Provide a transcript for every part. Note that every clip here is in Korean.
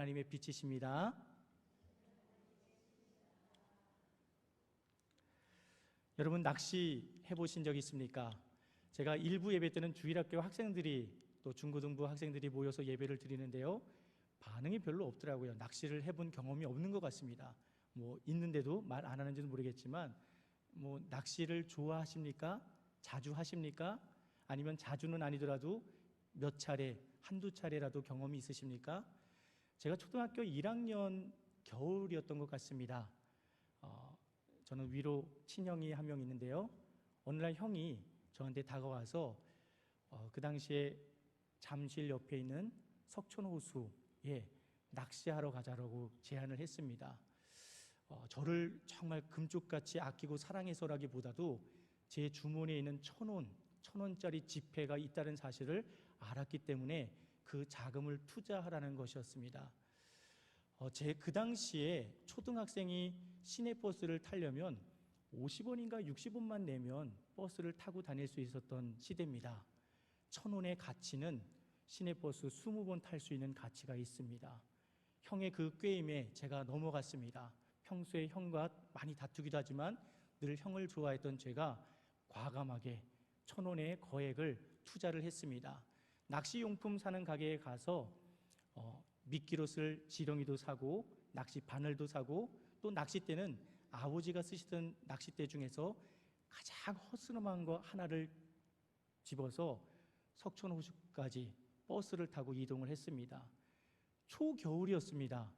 하나님의 빛이십니다. 여러분, 낚시 해보신 적 있습니까? 제가 일부 예배 때는 주일학교 학생들이 또 중고등부 학생들이 모여서 예배를 드리는데요, 반응이 별로 없더라고요. 낚시를 해본 경험이 없는 것 같습니다. 있는데도 말 안 하는지는 모르겠지만, 낚시를 좋아하십니까? 자주 하십니까? 아니면 자주는 아니더라도 몇 차례, 한두 차례라도 경험이 있으십니까? 제가 초등학교 1학년 겨울이었던 것 같습니다. 저는 위로 친형이 한 명 있는데요, 어느 날 형이 저한테 다가와서 그 당시에 잠실 옆에 있는 석촌호수에 낚시하러 가자라고 제안을 했습니다. 저를 정말 금쪽같이 아끼고 사랑해서라기보다도 제 주머니에 있는 1,000원짜리 지폐가 있다는 사실을 알았기 때문에 그 자금을 투자하라는 것이었습니다. 제 그 당시에 초등학생이 시내버스를 타려면 50원인가 60원만 내면 버스를 타고 다닐 수 있었던 시대입니다. 1,000원의 가치는 시내버스 20번 탈 수 있는 가치가 있습니다. 형의 그 꾀임에 제가 넘어갔습니다. 평소에 형과 많이 다투기도 하지만 늘 형을 좋아했던 제가 과감하게 1,000원의 거액을 투자를 했습니다. 낚시용품 사는 가게에 가서 미끼로 쓸 지렁이도 사고 낚시 바늘도 사고, 또 낚싯대는 아버지가 쓰시던 낚싯대 중에서 가장 허스름한 거 하나를 집어서 석촌호수까지 버스를 타고 이동을 했습니다. 초겨울이었습니다.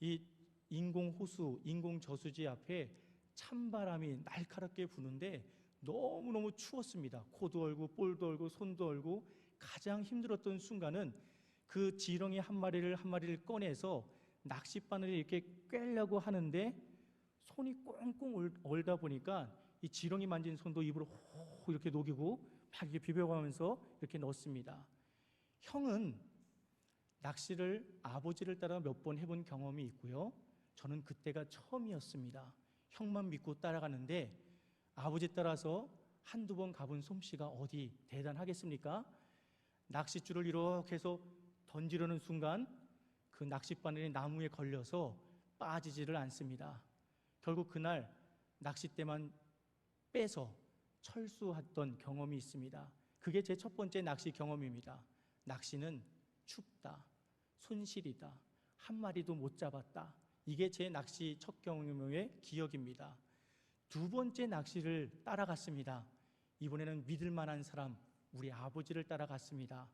이 인공호수, 인공저수지 앞에 찬바람이 날카롭게 부는데 너무너무 추웠습니다. 코도 얼고 볼도 얼고 손도 얼고, 가장 힘들었던 순간은 그 지렁이 한 마리를 꺼내서 낚싯바늘을 이렇게 꿰려고 하는데 손이 꽁꽁 얼다 보니까 이 지렁이 만진 손도 입으로 호 이렇게 녹이고 막 이렇게 비벼가면서 이렇게 넣습니다. 형은 낚시를 아버지를 따라 몇 번 해본 경험이 있고요, 저는 그때가 처음이었습니다. 형만 믿고 따라가는데 아버지 따라서 한두 번 가본 솜씨가 어디 대단하겠습니까? 낚싯줄을 이렇게 해서 던지려는 순간 그 낚싯바늘이 나무에 걸려서 빠지지를 않습니다. 결국 그날 낚싯대만 빼서 철수했던 경험이 있습니다. 그게 제 첫 번째 낚시 경험입니다. 낚시는 춥다, 손실이다, 한 마리도 못 잡았다. 이게 제 낚시 첫 경험의 기억입니다. 두 번째 낚시를 따라갔습니다. 이번에는 믿을 만한 사람, 우리 아버지를 따라갔습니다.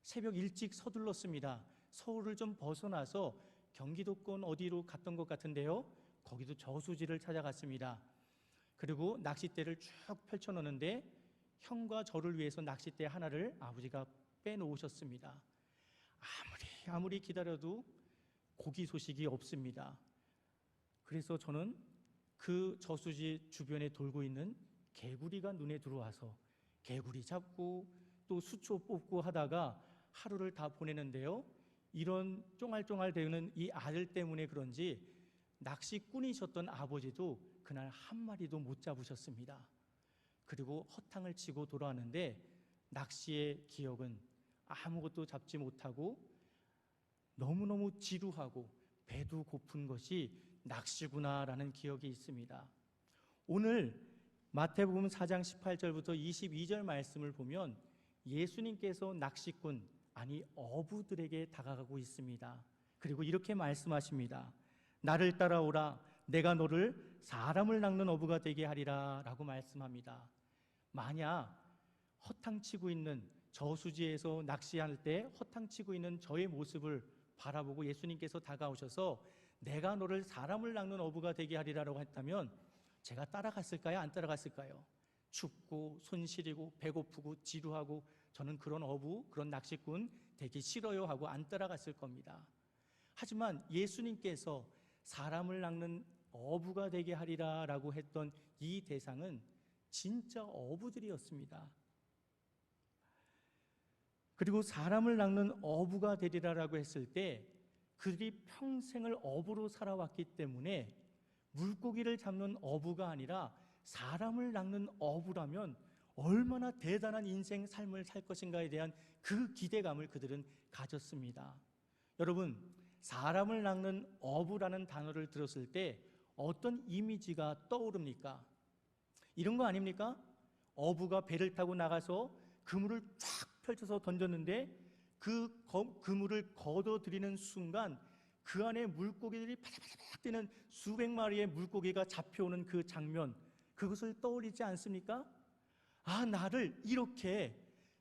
새벽 일찍 서둘렀습니다. 서울을 좀 벗어나서 경기도권 어디로 갔던 것 같은데요, 거기도 저수지를 찾아갔습니다. 그리고 낚싯대를 쭉 펼쳐놓는데 형과 저를 위해서 낚싯대 하나를 아버지가 빼놓으셨습니다. 아무리 기다려도 고기 소식이 없습니다. 그래서 저는 그 저수지 주변에 돌고 있는 개구리가 눈에 들어와서 개구리 잡고 또 수초 뽑고 하다가 하루를 다 보내는데요, 이런 쫑알쫑알대는 이 아들 때문에 그런지 낚시꾼이셨던 아버지도 그날 한 마리도 못 잡으셨습니다. 그리고 허탕을 치고 돌아왔는데 낚시의 기억은 아무것도 잡지 못하고 너무너무 지루하고 배도 고픈 것이 낚시구나라는 기억이 있습니다. 오늘 마태복음 4장 18절부터 22절 말씀을 보면 예수님께서 낚시꾼, 아니 어부들에게 다가가고 있습니다. 그리고 이렇게 말씀하십니다. 나를 따라오라, 내가 너를 사람을 낚는 어부가 되게 하리라 라고 말씀합니다. 만약 허탕치고 있는 저수지에서 낚시할 때 허탕치고 있는 저의 모습을 바라보고 예수님께서 다가오셔서 내가 너를 사람을 낚는 어부가 되게 하리라고 했다면 제가 따라갔을까요? 안 따라갔을까요? 춥고 손 시리고 배고프고 지루하고 저는 그런 어부, 그런 낚시꾼 되기 싫어요 하고 안 따라갔을 겁니다. 하지만 예수님께서 사람을 낚는 어부가 되게 하리라 라고 했던 이 대상은 진짜 어부들이었습니다. 그리고 사람을 낚는 어부가 되리라라고 했을 때 그들이 평생을 어부로 살아왔기 때문에 물고기를 잡는 어부가 아니라 사람을 낚는 어부라면 얼마나 대단한 인생 삶을 살 것인가에 대한 그 기대감을 그들은 가졌습니다. 여러분, 사람을 낚는 어부라는 단어를 들었을 때 어떤 이미지가 떠오릅니까? 이런 거 아닙니까? 어부가 배를 타고 나가서 그물을 쫙 펼쳐서 던졌는데 그 그물을 걷어들이는 순간 그 안에 물고기들이 바다바닥 뛰는 수백 마리의 물고기가 잡혀오는 그 장면, 그것을 떠올리지 않습니까? 아, 나를 이렇게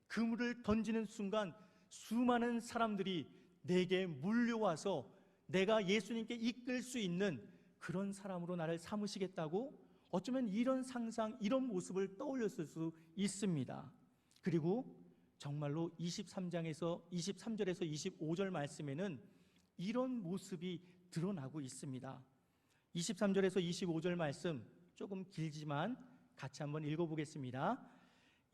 그물을 던지는 순간 수많은 사람들이 내게 물려와서 내가 예수님께 이끌 수 있는 그런 사람으로 나를 삼으시겠다고, 어쩌면 이런 상상, 이런 모습을 떠올렸을 수 있습니다. 그리고 정말로 23절에서 25절 말씀에는 이런 모습이 드러나고 있습니다. 23절에서 25절 말씀 조금 길지만 같이 한번 읽어보겠습니다.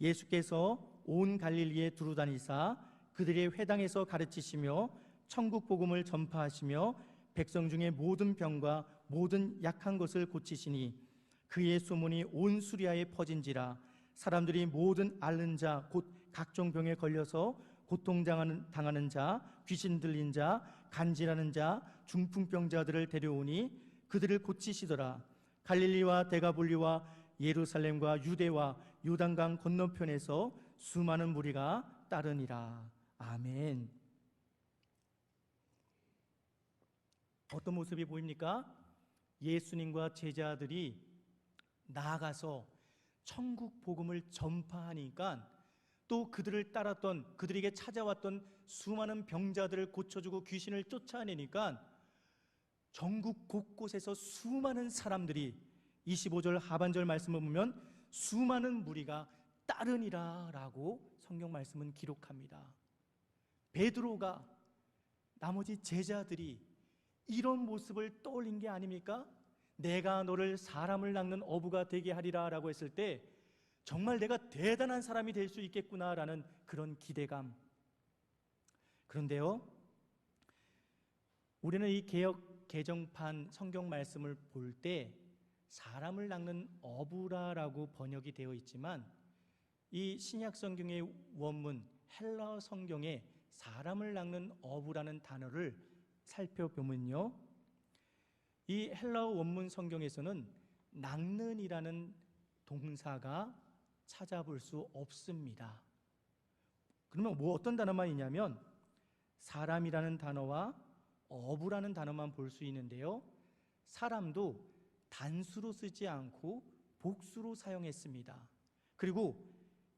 예수께서 온 갈릴리에 두루다니사 그들의 회당에서 가르치시며 천국 복음을 전파하시며 백성 중에 모든 병과 모든 약한 것을 고치시니 그의 소문이 온 수리아에 퍼진지라. 사람들이 모든 앓는 자 곧 각종 병에 걸려서 고통당하는 자, 귀신 들린 자, 간질하는 자, 중풍병자들을 데려오니 그들을 고치시더라. 갈릴리와 데가볼리와 예루살렘과 유대와 요단강 건너편에서 수많은 무리가 따르니라. 아멘. 어떤 모습이 보입니까? 예수님과 제자들이 나아가서 천국 복음을 전파하니까 또 그들을 따랐던, 그들에게 찾아왔던 수많은 병자들을 고쳐주고 귀신을 쫓아내니까 전국 곳곳에서 수많은 사람들이, 25절 하반절 말씀을 보면 수많은 무리가 따르니라 라고 성경 말씀은 기록합니다. 베드로가, 나머지 제자들이 이런 모습을 떠올린 게 아닙니까? 내가 너를 사람을 낚는 어부가 되게 하리라 라고 했을 때 정말 내가 대단한 사람이 될 수 있겠구나 라는 그런 기대감. 그런데요, 우리는 이 개정판 성경 말씀을 볼 때 사람을 낚는 어부라라고 번역이 되어 있지만 이 신약 성경의 원문 헬라어 성경에 사람을 낚는 어부라는 단어를 살펴보면요, 이 헬라어 원문 성경에서는 낚는이라는 동사가 찾아볼 수 없습니다. 그러면 어떤 단어만 있냐면 사람이라는 단어와 어부라는 단어만 볼 수 있는데요, 사람도 단수로 쓰지 않고 복수로 사용했습니다. 그리고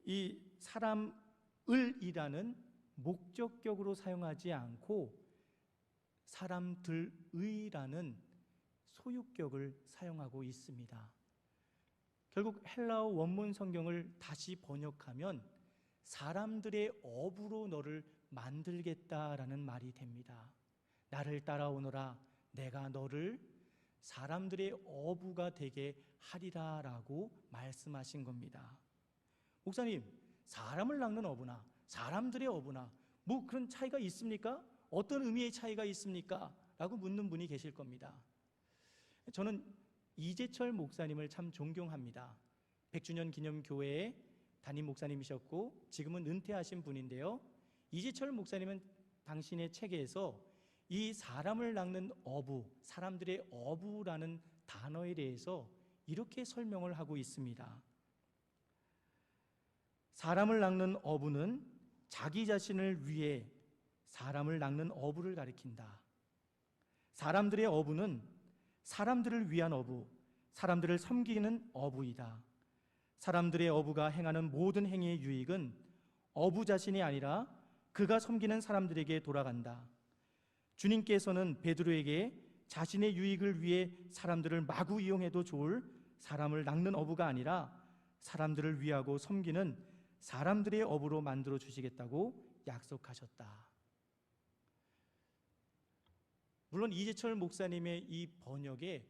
이 사람을이라는 목적격으로 사용하지 않고 사람들의라는 소유격을 사용하고 있습니다. 결국 헬라어 원문 성경을 다시 번역하면 사람들의 어부로 너를 만들겠다라는 말이 됩니다. 나를 따라오너라, 내가 너를 사람들의 어부가 되게 하리라 라고 말씀하신 겁니다. 목사님, 사람을 낚는 어부나 사람들의 어부나 뭐 그런 차이가 있습니까? 어떤 의미의 차이가 있습니까? 라고 묻는 분이 계실 겁니다. 저는 이재철 목사님을 참 존경합니다. 100주년 기념교회의 담임 목사님이셨고 지금은 은퇴하신 분인데요, 이재철 목사님은 당신의 책에서 이 사람을 낚는 어부, 사람들의 어부라는 단어에 대해서 이렇게 설명을 하고 있습니다. 사람을 낚는 어부는 자기 자신을 위해 사람을 낚는 어부를 가리킨다. 사람들의 어부는 사람들을 위한 어부, 사람들을 섬기는 어부이다. 사람들의 어부가 행하는 모든 행위의 유익은 어부 자신이 아니라 그가 섬기는 사람들에게 돌아간다. 주님께서는 베드로에게 자신의 유익을 위해 사람들을 마구 이용해도 좋을 사람을 낚는 어부가 아니라 사람들을 위하고 섬기는 사람들의 어부로 만들어 주시겠다고 약속하셨다. 물론 이재철 목사님의 이 번역에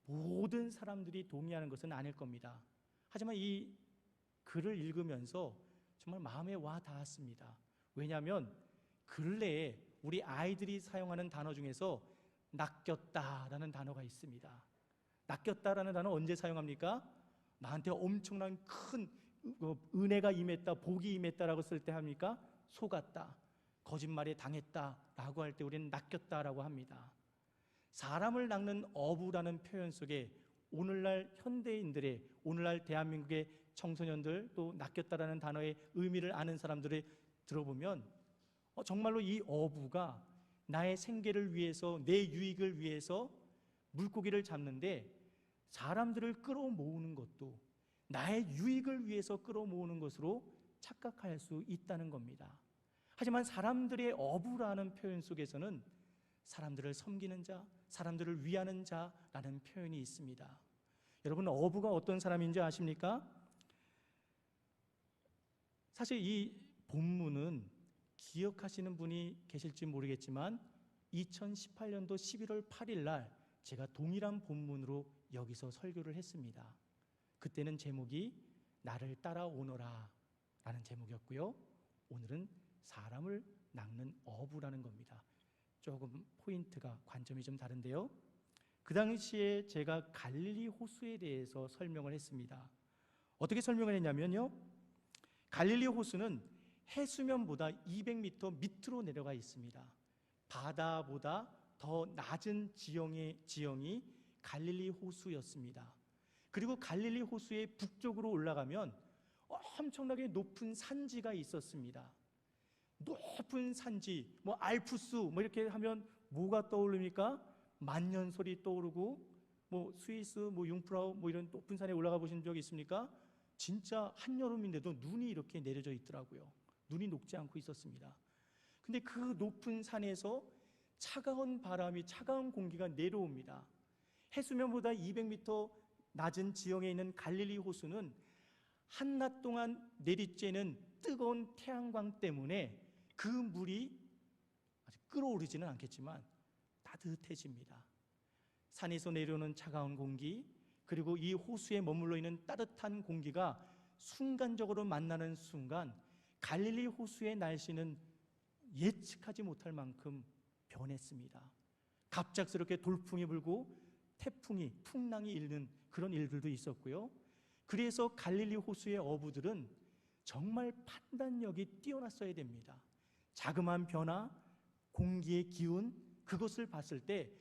모든 사람들이 동의하는 것은 아닐 겁니다. 하지만 이 글을 읽으면서 정말 마음에 와 닿았습니다. 왜냐하면 근래에 우리 아이들이 사용하는 단어 중에서 낚였다라는 단어가 있습니다. 낚였다라는 단어 언제 사용합니까? 나한테 엄청난 큰 은혜가 임했다, 복이 임했다라고 쓸 때 합니까? 속았다. 거짓말에 당했다라고 할 때 우리는 낚였다라고 합니다. 사람을 낚는 어부라는 표현 속에 오늘날 현대인들의, 오늘날 대한민국의 청소년들, 또 낚였다라는 단어의 의미를 아는 사람들을 들어보면 정말로 이 어부가 나의 생계를 위해서, 내 유익을 위해서 물고기를 잡는데 사람들을 끌어모으는 것도 나의 유익을 위해서 끌어모으는 것으로 착각할 수 있다는 겁니다. 하지만 사람들의 어부라는 표현 속에서는 사람들을 섬기는 자, 사람들을 위하는 자라는 표현이 있습니다. 여러분, 어부가 어떤 사람인지 아십니까? 사실 이 본문은 기억하시는 분이 계실지 모르겠지만 2018년도 11월 8일 날 제가 동일한 본문으로 여기서 설교를 했습니다. 그때는 제목이 나를 따라오너라 라는 제목이었고요. 오늘은 사람을 낚는 어부라는 겁니다. 조금 포인트가, 관점이 좀 다른데요. 그 당시에 제가 갈릴리 호수에 대해서 설명을 했습니다. 어떻게 설명을 했냐면요, 갈릴리 호수는 해수면보다 200m 밑으로 내려가 있습니다. 바다보다 더 낮은 지형이 갈릴리 호수였습니다. 그리고 갈릴리 호수의 북쪽으로 올라가면 엄청나게 높은 산지가 있었습니다. 높은 산지, 알프스 이렇게 하면 뭐가 떠오릅니까? 만년설이 떠오르고, 스위스, 융프라우 이런 높은 산에 올라가 보신 적 있습니까? 진짜 한여름인데도 눈이 이렇게 내려져 있더라고요. 눈이 녹지 않고 있었습니다. 근데 그 높은 산에서 차가운 바람이, 차가운 공기가 내려옵니다. 해수면보다 200m 낮은 지형에 있는 갈릴리 호수는 한낮 동안 내리쬐는 뜨거운 태양광 때문에 그 물이 아주 끓어오르지는 않겠지만 따뜻해집니다. 산에서 내려오는 차가운 공기, 그리고 이 호수에 머물러 있는 따뜻한 공기가 순간적으로 만나는 순간 갈릴리 호수의 날씨는 예측하지 못할 만큼 변했습니다. 갑작스럽게 돌풍이 불고 태풍이, 풍랑이 일는 그런 일들도 있었고요. 그래서 갈릴리 호수의 어부들은 정말 판단력이 뛰어났어야 됩니다. 자그마한 변화, 공기의 기운, 그것을 봤을 때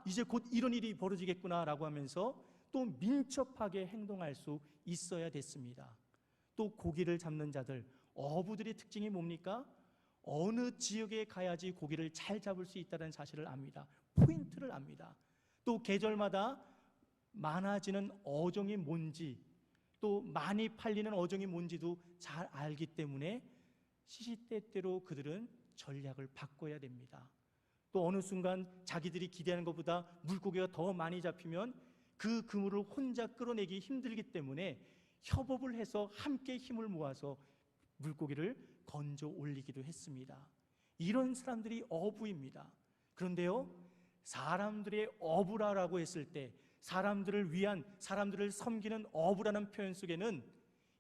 이제 곧 이런 일이 벌어지겠구나 라고 하면서 또 민첩하게 행동할 수 있어야 됐습니다. 또 고기를 잡는 자들, 어부들의 특징이 뭡니까? 어느 지역에 가야지 고기를 잘 잡을 수 있다는 사실을 압니다. 포인트를 압니다. 또 계절마다 많아지는 어종이 뭔지, 또 많이 팔리는 어종이 뭔지도 잘 알기 때문에 시시때때로 그들은 전략을 바꿔야 됩니다. 또 어느 순간 자기들이 기대하는 것보다 물고기가 더 많이 잡히면 그 그물을 혼자 끌어내기 힘들기 때문에 협업을 해서 함께 힘을 모아서 물고기를 건져 올리기도 했습니다. 이런 사람들이 어부입니다. 그런데요, 사람들의 어부라고 했을 때, 사람들을 위한, 사람들을 섬기는 어부라는 표현 속에는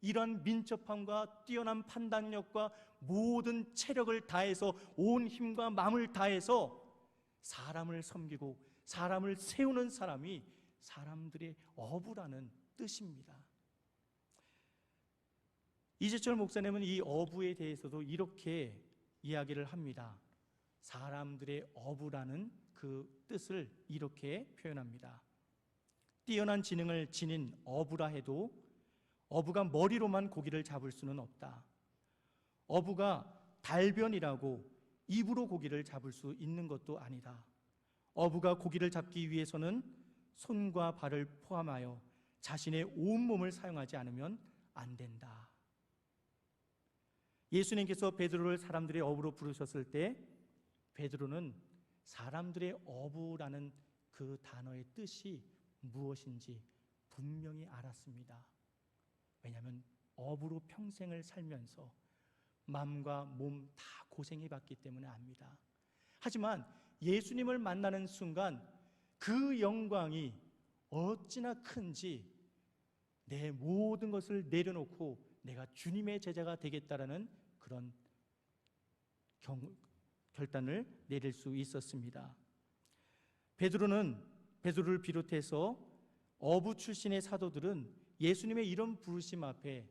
이러한 민첩함과 뛰어난 판단력과 모든 체력을 다해서, 온 힘과 마음을 다해서 사람을 섬기고 사람을 세우는 사람이 사람들의 어부라는 뜻입니다. 이재철 목사님은 이 어부에 대해서도 이렇게 이야기를 합니다. 사람들의 어부라는 그 뜻을 이렇게 표현합니다. 뛰어난 지능을 지닌 어부라 해도 어부가 머리로만 고기를 잡을 수는 없다. 어부가 달변이라고 입으로 고기를 잡을 수 있는 것도 아니다. 어부가 고기를 잡기 위해서는 손과 발을 포함하여 자신의 온몸을 사용하지 않으면 안 된다. 예수님께서 베드로를 사람들의 어부로 부르셨을 때 베드로는 사람들의 어부라는 그 단어의 뜻이 무엇인지 분명히 알았습니다. 왜냐하면 어부로 평생을 살면서 마음과 몸 다 고생해봤기 때문에 압니다. 하지만 예수님을 만나는 순간 그 영광이 어찌나 큰지 내 모든 것을 내려놓고 내가 주님의 제자가 되겠다라는 그런 결단을 내릴 수 있었습니다. 베드로를 비롯해서 어부 출신의 사도들은 예수님의 이런 부르심 앞에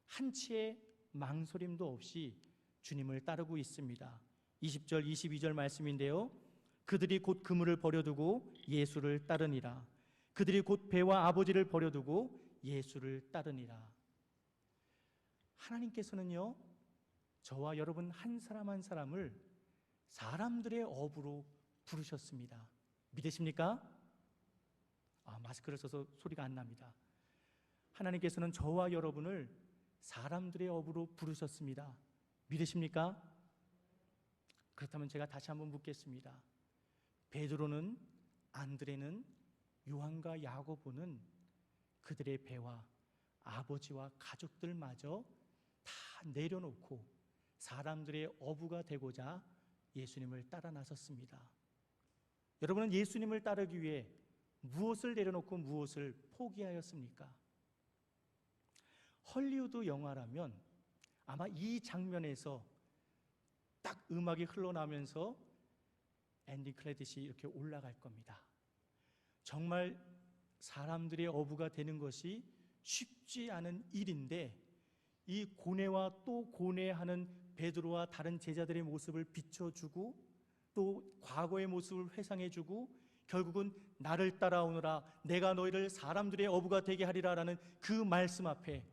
한치의 망설임도 없이 주님을 따르고 있습니다. 20절, 22절 말씀인데요. 그들이 곧 그물을 버려두고 예수를 따르니라. 그들이 곧 배와 아버지를 버려두고 예수를 따르니라. 하나님께서는요, 저와 여러분 한 사람 한 사람을 사람들의 업으로 부르셨습니다. 믿으십니까? 마스크를 써서 소리가 안 납니다. 하나님께서는 저와 여러분을 사람들의 업으로 부르셨습니다. 믿으십니까? 그렇다면 제가 다시 한번 묻겠습니다. 베드로는, 안드레는, 요한과 야고보는 그들의 배와 아버지와 가족들마저 다 내려놓고 사람들의 어부가 되고자 예수님을 따라 나섰습니다. 여러분은 예수님을 따르기 위해 무엇을 내려놓고 무엇을 포기하였습니까? 헐리우드 영화라면 아마 이 장면에서 딱 음악이 흘러나오면서 엔딩 크레딧이 이렇게 올라갈 겁니다. 정말 사람들의 어부가 되는 것이 쉽지 않은 일인데, 이 고뇌와 또 고뇌하는 베드로와 다른 제자들의 모습을 비춰주고 또 과거의 모습을 회상해주고 결국은 나를 따라오너라, 내가 너희를 사람들의 어부가 되게 하리라 라는 그 말씀 앞에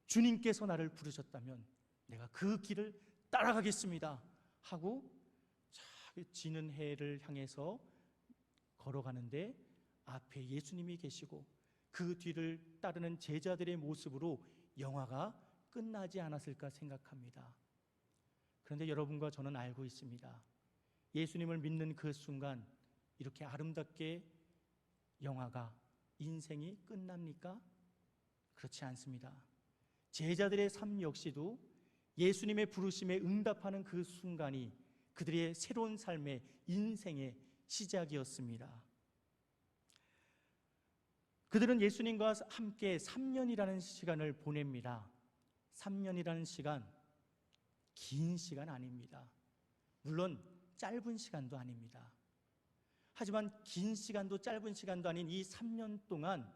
주님께서 나를 부르셨다면 내가 그 길을 따라가겠습니다 하고 지는 해를 향해서 걸어가는데 앞에 예수님이 계시고 그 뒤를 따르는 제자들의 모습으로 영화가 끝나지 않았을까 생각합니다. 그런데 여러분과 저는 알고 있습니다. 예수님을 믿는 그 순간 이렇게 아름답게 영화가, 인생이 끝납니까? 그렇지 않습니다. 제자들의 삶 역시도 예수님의 부르심에 응답하는 그 순간이 그들의 새로운 삶의, 인생의 시작이었습니다. 그들은 예수님과 함께 3년이라는 시간을 보냅니다. 3년이라는 시간, 긴 시간 아닙니다. 물론 짧은 시간도 아닙니다. 하지만 긴 시간도 짧은 시간도 아닌 이 3년 동안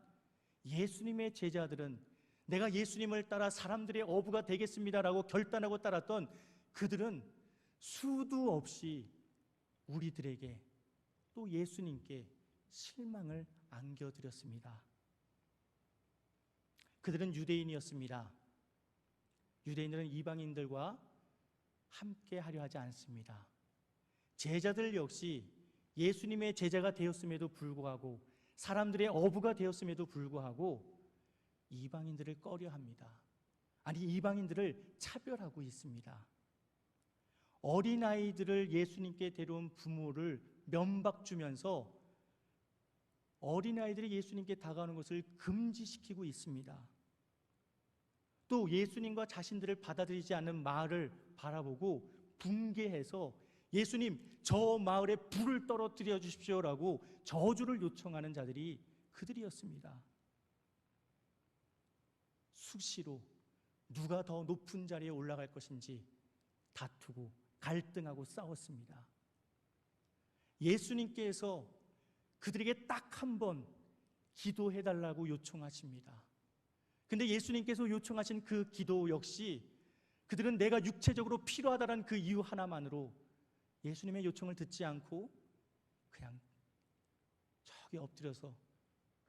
예수님의 제자들은 내가 예수님을 따라 사람들의 어부가 되겠습니다라고 결단하고 따랐던 그들은 수도 없이 우리들에게 또 예수님께 실망을 안겨드렸습니다. 그들은 유대인이었습니다. 유대인들은 이방인들과 함께 하려 하지 않습니다. 제자들 역시 예수님의 제자가 되었음에도 불구하고, 사람들의 어부가 되었음에도 불구하고 이방인들을 꺼려합니다. 아니, 이방인들을 차별하고 있습니다. 어린아이들을 예수님께 데려온 부모를 면박 주면서 어린아이들이 예수님께 다가오는 것을 금지시키고 있습니다. 또 예수님과 자신들을 받아들이지 않는 마을을 바라보고 붕괴해서 예수님, 저 마을에 불을 떨어뜨려 주십시오라고 저주를 요청하는 자들이 그들이었습니다. 수시로 누가 더 높은 자리에 올라갈 것인지 다투고 갈등하고 싸웠습니다. 예수님께서 그들에게 딱 한 번 기도해달라고 요청하십니다. 근데 예수님께서 요청하신 그 기도 역시 그들은 내가 육체적으로 필요하다는 그 이유 하나만으로 예수님의 요청을 듣지 않고 그냥 저기 엎드려서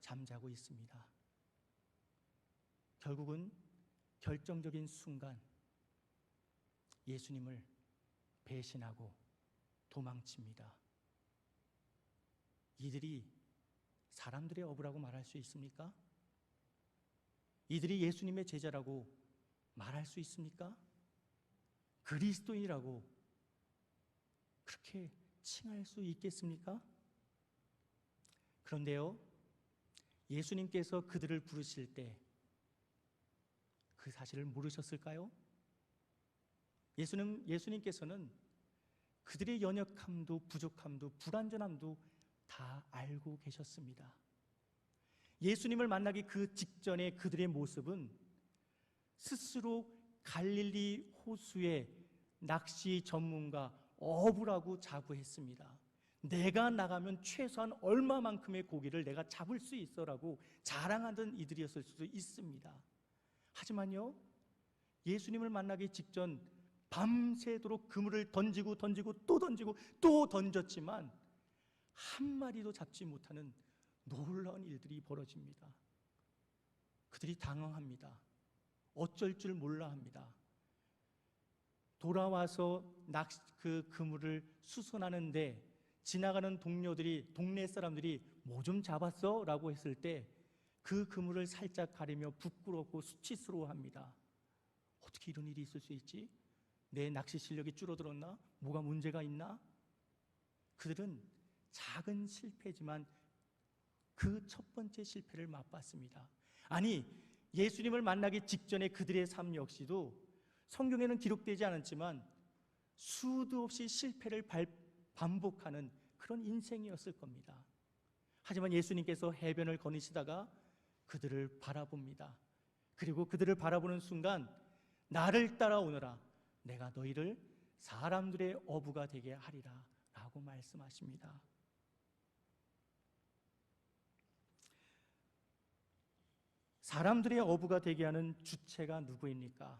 잠자고 있습니다. 결국은 결정적인 순간 예수님을 배신하고 도망칩니다. 이들이 사람들의 어부라고 말할 수 있습니까? 이들이 예수님의 제자라고 말할 수 있습니까? 그리스도인이라고 그렇게 칭할 수 있겠습니까? 그런데요, 예수님께서 그들을 부르실 때 그 사실을 모르셨을까요? 예수님께서는 그들의 연약함도 부족함도 불완전함도 다 알고 계셨습니다. 예수님을 만나기 그 직전에 그들의 모습은 스스로 갈릴리 호수의 낚시 전문가 어부라고 자부했습니다. 내가 나가면 최소한 얼마만큼의 고기를 내가 잡을 수 있어라고 자랑하던 이들이었을 수도 있습니다. 하지만요, 예수님을 만나기 직전 밤새도록 그물을 던지고 또 던지고 또 던졌지만 한 마리도 잡지 못하는 놀라운 일들이 벌어집니다. 그들이 당황합니다. 어쩔 줄 몰라 합니다. 돌아와서 그 그물을 수선하는데 지나가는 동네 사람들이 뭐 좀 잡았어? 라고 했을 때 그 그물을 살짝 가리며 부끄럽고 수치스러워합니다. 어떻게 이런 일이 있을 수 있지? 내 낚시 실력이 줄어들었나? 뭐가 문제가 있나? 그들은 작은 실패지만 그 첫 번째 실패를 맛봤습니다. 아니, 예수님을 만나기 직전에 그들의 삶 역시도 성경에는 기록되지 않았지만 수도 없이 실패를 반복하는 그런 인생이었을 겁니다. 하지만 예수님께서 해변을 거니시다가 그들을 바라봅니다. 그리고 그들을 바라보는 순간 나를 따라오너라, 내가 너희를 사람들의 어부가 되게 하리라 라고 말씀하십니다. 사람들의 어부가 되게 하는 주체가 누구입니까?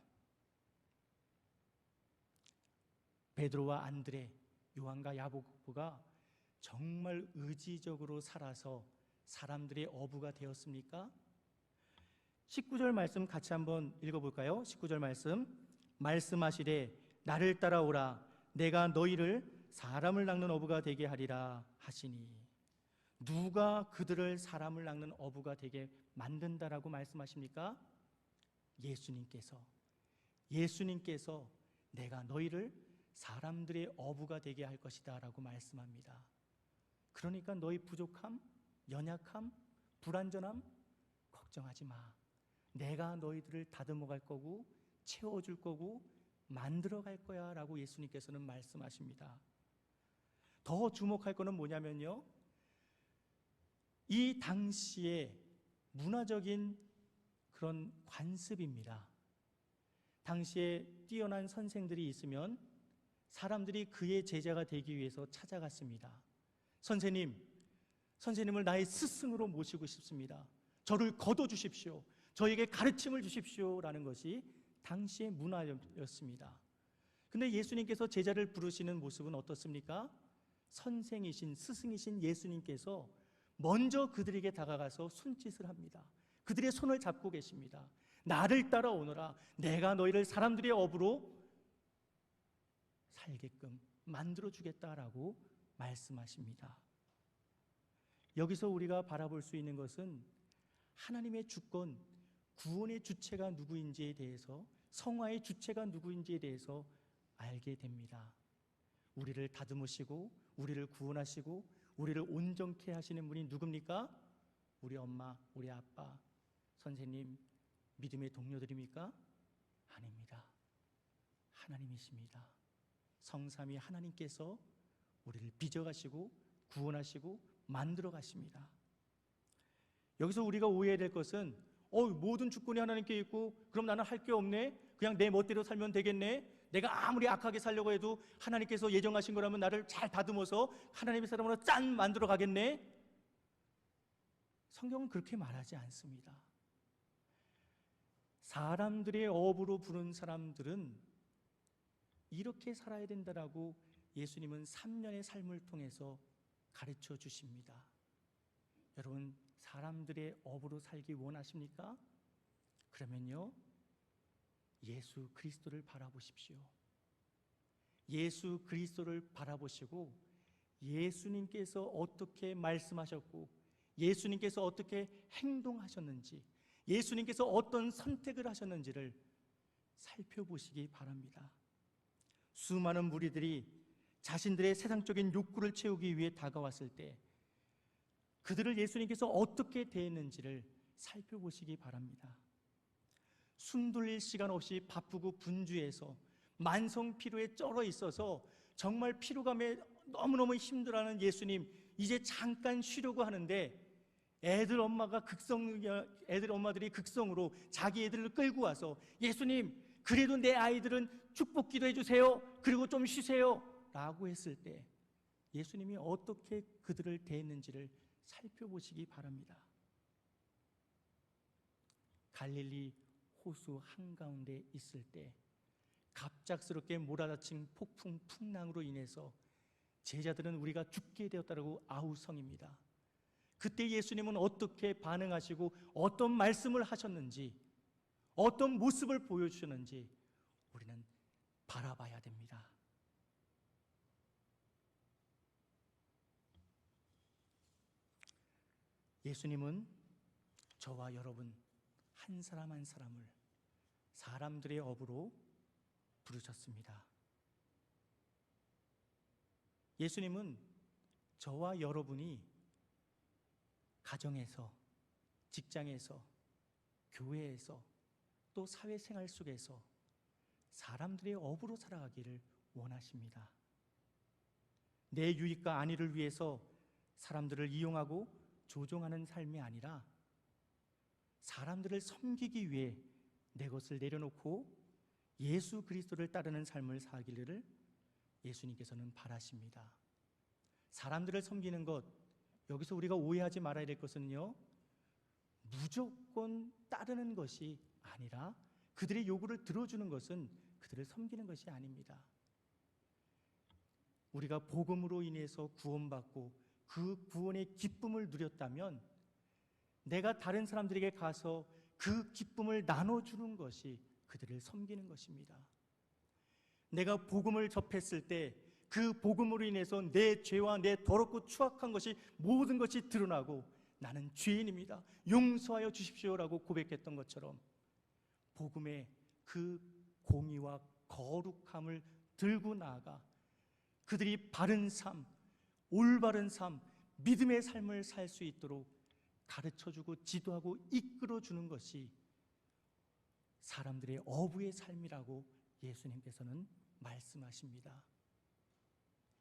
베드로와 안드레, 요한과 야고보가 정말 의지적으로 살아서 사람들의 어부가 되었습니까? 19절 말씀 같이 한번 읽어볼까요? 19절 말씀하시되 나를 따라오라, 내가 너희를 사람을 낚는 어부가 되게 하리라 하시니. 누가 그들을 사람을 낚는 어부가 되게 만든다라고 말씀하십니까? 예수님께서 내가 너희를 사람들의 어부가 되게 할 것이다 라고 말씀합니다. 그러니까 너희 부족함, 연약함, 불완전함 걱정하지 마. 내가 너희들을 다듬어 갈 거고 채워줄 거고 만들어 갈 거야 라고 예수님께서는 말씀하십니다. 더 주목할 거는 뭐냐면요, 이 당시의 문화적인 그런 관습입니다. 당시에 뛰어난 선생들이 있으면 사람들이 그의 제자가 되기 위해서 찾아갔습니다. 선생님을 나의 스승으로 모시고 싶습니다. 저를 거둬주십시오. 저에게 가르침을 주십시오 라는 것이 당시의 문화였습니다. 근데 예수님께서 제자를 부르시는 모습은 어떻습니까? 선생이신, 스승이신 예수님께서 먼저 그들에게 다가가서 손짓을 합니다. 그들의 손을 잡고 계십니다. 나를 따라오너라, 내가 너희를 사람들의 어부로 살게끔 만들어주겠다라고 말씀하십니다. 여기서 우리가 바라볼 수 있는 것은 하나님의 주권, 구원의 주체가 누구인지에 대해서, 성화의 주체가 누구인지에 대해서 알게 됩니다. 우리를 다듬으시고 우리를 구원하시고 우리를 온전케 하시는 분이 누굽니까? 우리 엄마, 우리 아빠, 선생님, 믿음의 동료들입니까? 아닙니다. 하나님이십니다. 성삼위 하나님께서 우리를 빚어가시고 구원하시고 만들어 가십니다. 여기서 우리가 오해해야 될 것은 모든 주권이 하나님께 있고 그럼 나는 할 게 없네, 그냥 내 멋대로 살면 되겠네, 내가 아무리 악하게 살려고 해도 하나님께서 예정하신 거라면 나를 잘 다듬어서 하나님의 사람으로 짠 만들어 가겠네. 성경은 그렇게 말하지 않습니다. 사람들의 업으로 부른 사람들은 이렇게 살아야 된다라고 예수님은 3년의 삶을 통해서 가르쳐 주십니다. 여러분, 사람들의 업으로 살기 원하십니까? 그러면요, 예수 그리스도를 바라보십시오. 예수 그리스도를 바라보시고 예수님께서 어떻게 말씀하셨고 예수님께서 어떻게 행동하셨는지, 예수님께서 어떤 선택을 하셨는지를 살펴보시기 바랍니다. 수많은 무리들이 자신들의 세상적인 욕구를 채우기 위해 다가왔을 때 그들을 예수님께서 어떻게 대했는지를 살펴보시기 바랍니다. 숨 돌릴 시간 없이 바쁘고 분주해서 만성 피로에 쩔어 있어서 정말 피로감에 너무너무 힘들어하는 예수님, 이제 잠깐 쉬려고 하는데 애들 엄마들이 극성으로 자기 애들을 끌고 와서 예수님, 그래도 내 아이들은 축복 기도해 주세요, 그리고 좀 쉬세요 라고 했을 때 예수님이 어떻게 그들을 대했는지를 살펴보시기 바랍니다. 갈릴리 호수 한가운데 있을 때 갑작스럽게 몰아닥친 폭풍 풍랑으로 인해서 제자들은 우리가 죽게 되었다고 아우성입니다. 그때 예수님은 어떻게 반응하시고 어떤 말씀을 하셨는지, 어떤 모습을 보여주셨는지 우리는 바라봐야 됩니다. 예수님은 저와 여러분 한 사람 한 사람을 사람들의 업으로 부르셨습니다. 예수님은 저와 여러분이 가정에서, 직장에서, 교회에서, 또 사회생활 속에서 사람들의 업으로 살아가기를 원하십니다. 내 유익과 안위를 위해서 사람들을 이용하고 조종하는 삶이 아니라 사람들을 섬기기 위해 내 것을 내려놓고 예수 그리스도를 따르는 삶을 살기를 예수님께서는 바라십니다. 사람들을 섬기는 것, 여기서 우리가 오해하지 말아야 될 것은요, 무조건 따르는 것이 아니라 그들의 요구를 들어주는 것은 그들을 섬기는 것이 아닙니다. 우리가 복음으로 인해서 구원받고 그 구원의 기쁨을 누렸다면 내가 다른 사람들에게 가서 그 기쁨을 나눠주는 것이 그들을 섬기는 것입니다. 내가 복음을 접했을 때 그 복음으로 인해서 내 죄와 내 더럽고 추악한 것이 모든 것이 드러나고 나는 죄인입니다, 용서하여 주십시오라고 고백했던 것처럼 복음의 그 공의와 거룩함을 들고 나아가 그들이 바른 삶, 올바른 삶, 믿음의 삶을 살 수 있도록 가르쳐주고 지도하고 이끌어주는 것이 사람들의 어부의 삶이라고 예수님께서는 말씀하십니다.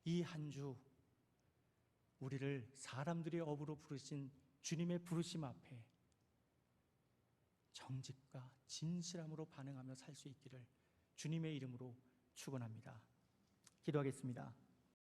이 한 주 우리를 사람들의 업으로 부르신 주님의 부르심 앞에 정직과 진실함으로 반응하며 살 수 있기를 주님의 이름으로 축원합니다. 기도하겠습니다.